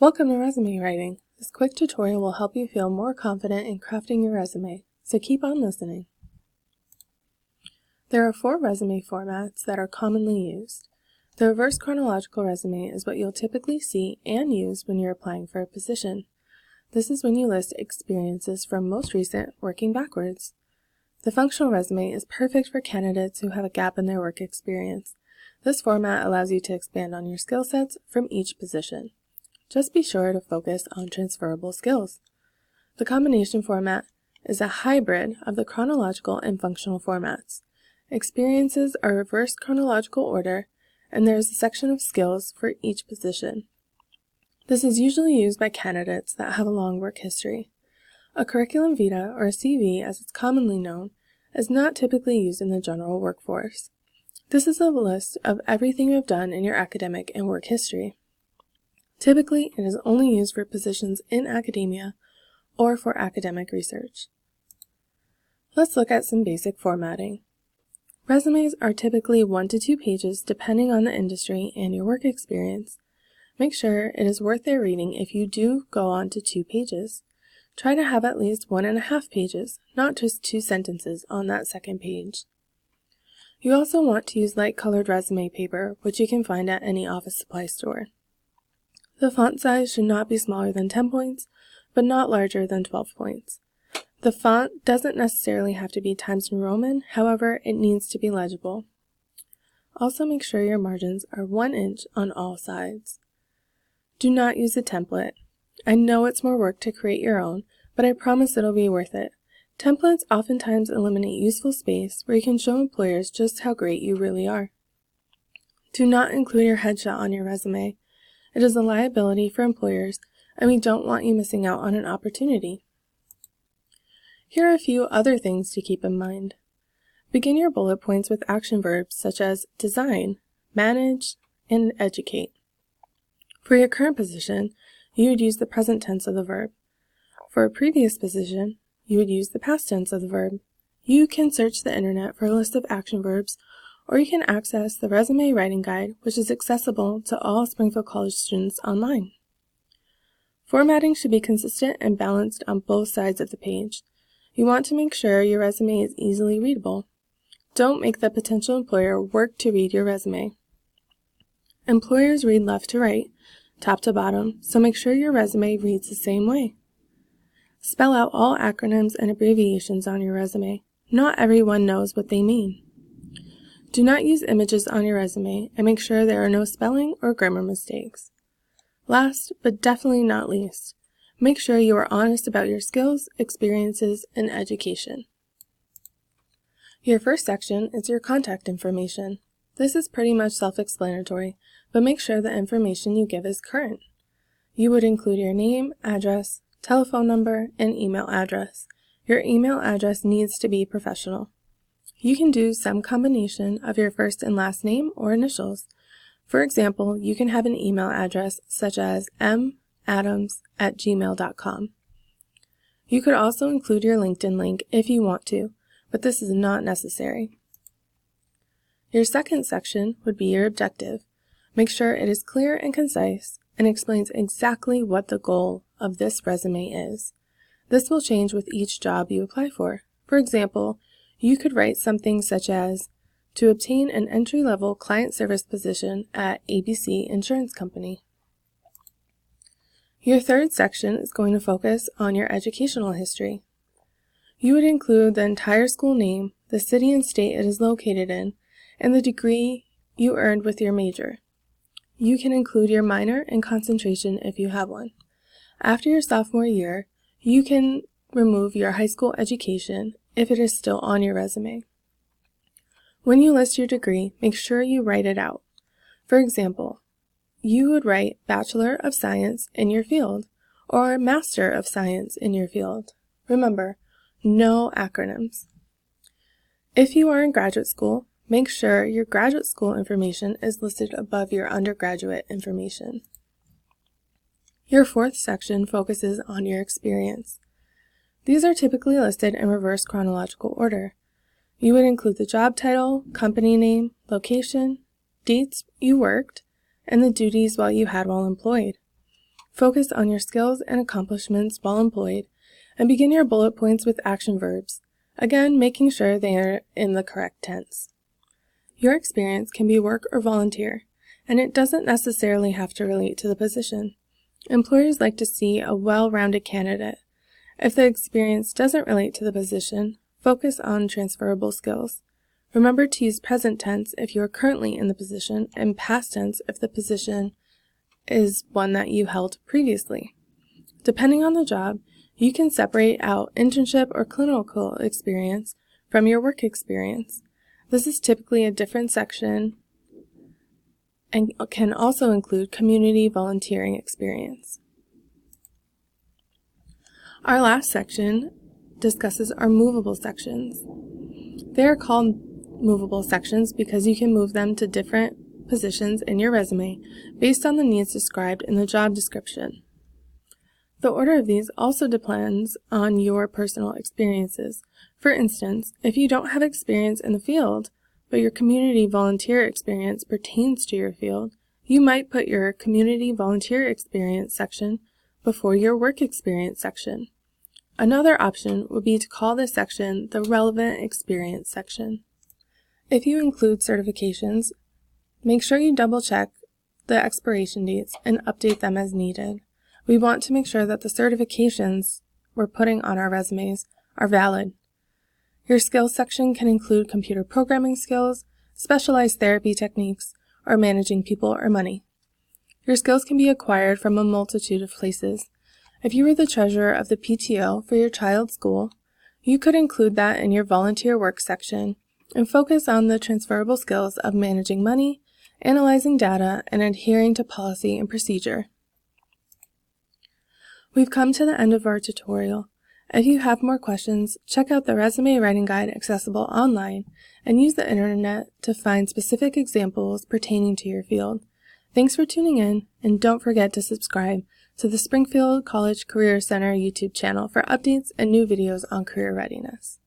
Welcome to Resume Writing. This quick tutorial will help you feel more confident in crafting your resume, so keep on listening. There are 4 resume formats that are commonly used. The reverse chronological resume is what you'll typically see and use when you're applying for a position. This is when you list experiences from most recent working backwards. The functional resume is perfect for candidates who have a gap in their work experience. This format allows you to expand on your skill sets from each position. Just be sure to focus on transferable skills. The combination format is a hybrid of the chronological and functional formats. Experiences are reversed chronological order, and there is a section of skills for each position. This is usually used by candidates that have a long work history. A curriculum vitae, or a CV as it's commonly known, is not typically used in the general workforce. This is a list of everything you have done in your academic and work history. Typically, it is only used for positions in academia or for academic research. Let's look at some basic formatting. Resumes are typically 1 to 2 pages depending on the industry and your work experience. Make sure it is worth their reading if you do go on to 2 pages. Try to have at least 1.5 pages, not just 2 sentences on that second page. You also want to use light-colored resume paper, which you can find at any office supply store. The font size should not be smaller than 10 points, but not larger than 12 points. The font doesn't necessarily have to be Times New Roman, however, it needs to be legible. Also make sure your margins are 1 inch on all sides. Do not use a template. I know it's more work to create your own, but I promise it'll be worth it. Templates oftentimes eliminate useful space where you can show employers just how great you really are. Do not include your headshot on your resume. It is a liability for employers, and we don't want you missing out on an opportunity. Here are a few other things to keep in mind. Begin your bullet points with action verbs such as design, manage, and educate. For your current position, you would use the present tense of the verb. For a previous position, you would use the past tense of the verb. You can search the internet for a list of action verbs, or you can access the Resume Writing Guide, which is accessible to all Springfield College students online. Formatting should be consistent and balanced on both sides of the page. You want to make sure your resume is easily readable. Don't make the potential employer work to read your resume. Employers read left to right, top to bottom, so make sure your resume reads the same way. Spell out all acronyms and abbreviations on your resume. Not everyone knows what they mean. Do not use images on your resume, and make sure there are no spelling or grammar mistakes. Last, but definitely not least, make sure you are honest about your skills, experiences, and education. Your first section is your contact information. This is pretty much self-explanatory, but make sure the information you give is current. You would include your name, address, telephone number, and email address. Your email address needs to be professional. You can do some combination of your first and last name or initials. For example, you can have an email address such as madams@gmail.com. You could also include your LinkedIn link if you want to, but this is not necessary. Your second section would be your objective. Make sure it is clear and concise and explains exactly what the goal of this resume is. This will change with each job you apply for. For example, you could write something such as, to obtain an entry-level client service position at ABC Insurance Company. Your third section is going to focus on your educational history. You would include the entire school name, the city and state it is located in, and the degree you earned with your major. You can include your minor and concentration if you have one. After your sophomore year, you can remove your high school education if it is still on your resume. When you list your degree, make sure you write it out. For example, you would write Bachelor of Science in your field or Master of Science in your field. Remember, no acronyms. If you are in graduate school, make sure your graduate school information is listed above your undergraduate information. Your fourth section focuses on your experience. These are typically listed in reverse chronological order. You would include the job title, company name, location, dates you worked, and the duties while employed. Focus on your skills and accomplishments while employed, and begin your bullet points with action verbs, again making sure they are in the correct tense. Your experience can be work or volunteer, and it doesn't necessarily have to relate to the position. Employers like to see a well-rounded candidate. If the experience doesn't relate to the position, focus on transferable skills. Remember to use present tense if you are currently in the position and past tense if the position is one that you held previously. Depending on the job, you can separate out internship or clinical experience from your work experience. This is typically a different section and can also include community volunteering experience. Our last section discusses our movable sections. They are called movable sections because you can move them to different positions in your resume based on the needs described in the job description. The order of these also depends on your personal experiences. For instance, if you don't have experience in the field, but your community volunteer experience pertains to your field, you might put your community volunteer experience section before your work experience section. Another option would be to call this section the relevant experience section. If you include certifications, make sure you double-check the expiration dates and update them as needed. We want to make sure that the certifications we're putting on our resumes are valid. Your skills section can include computer programming skills, specialized therapy techniques, or managing people or money. Your skills can be acquired from a multitude of places. If you were the treasurer of the PTO for your child's school, you could include that in your volunteer work section and focus on the transferable skills of managing money, analyzing data, and adhering to policy and procedure. We've come to the end of our tutorial. If you have more questions, check out the Resume Writing Guide accessible online and use the internet to find specific examples pertaining to your field. Thanks for tuning in, and don't forget to subscribe to the Springfield College Career Center YouTube channel for updates and new videos on career readiness.